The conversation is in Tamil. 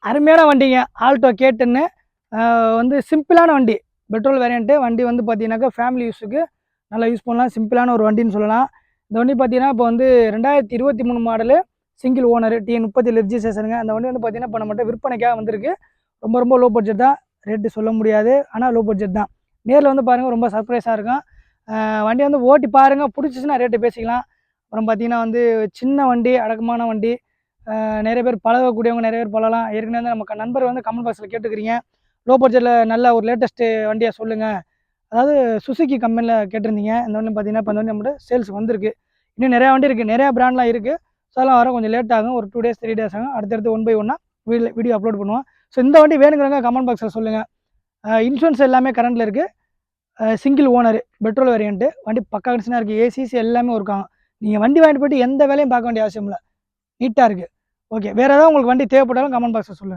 அருமையான வண்டிங்க. ஆல்டோ K10 வந்து சிம்பிளான வண்டி. Petrol variant. வண்டி வந்து பார்த்தீங்கன்னாக்கா ஃபேமிலி யூஸுக்கு நல்லா யூஸ் பண்ணலாம். சிம்பிளான ஒரு வண்டின்னு சொல்லலாம். இந்த வண்டி பார்த்தீங்கன்னா, இப்போ வந்து 2023 மாடலு சிங்கிள் ஓனரு TN37 ரெஜிஸ்ட்ரேஷனுங்க. அந்த வண்டி வந்து பார்த்தீங்கன்னா, இப்போ நம்மகிட்ட விற்பனைக்காக வந்திருக்கு. ரொம்ப ரொம்ப லோ பட்ஜெட் தான். ரேட்டு சொல்ல முடியாது. ஆனால் லோ பட்ஜெட் தான். நேரில் வந்து பாருங்கள், ரொம்ப சர்ப்ரைஸாக இருக்கும். வண்டி வந்து ஓட்டி பாருங்கள். பிடிச்சிச்சின்னா ரேட்டு பேசிக்கலாம். அப்புறம் பார்த்தீங்கன்னா வந்து சின்ன வண்டி, அடக்கமான வண்டி. நிறைய பேர் பழகக்கூடியவங்க நிறைய பேர் பழகலாம். ஏற்கனவே வந்து நமக்கு நண்பர் வந்து கமெண்ட் பாக்ஸில் கேட்டுக்கிறீங்க. லோ பட்ஜெட்டில் நல்ல ஒரு லேட்டஸ்ட்டு வண்டியாக சொல்லுங்கள். அதாவது சுசுக்கி கம்பெனியில் கேட்டிருந்தீங்க. இந்த வண்டி பார்த்தீங்கன்னா, இப்போ இந்த வண்டி நம்மகிட்ட சேல்ஸ் வந்திருக்கு. இன்னும் நிறையா வண்டி இருக்குது. நிறையா பிராண்ட்லாம் இருக்குது. ஸோ அதெல்லாம் வர கொஞ்சம் லேட் ஆகும். ஒரு 2 டேஸ் 3 டேஸ் ஆகும். அடுத்தடுத்து ஒன் பை ஒன்னாக வீடியோ அப்லோட் பண்ணுவோம். ஸோ இந்த வண்டி வேணுங்கிறவங்க கமெண்ட் பாக்ஸில் சொல்லுங்கள். இன்சூரன்ஸ் எல்லாமே கரண்டில் இருக்குது. Single owner petrol variant. வண்டி பக்கா கண்டிஷனாக இருக்குது. ஏசிசி எல்லாமே ஒர்க் ஆகும். நீங்கள் வண்டி வாங்கிட்டு போய்ட்டு எந்த வேலையும் பார்க்க வேண்டிய அவசியம் இல்லை. நீட்டாக இருக்குது. ஓகே. வேறு ஏதாவது உங்களுக்கு வண்டி தேவைப்பட்டாலும் கமெண்ட் பாக்ஸில் சொல்லுங்கள்.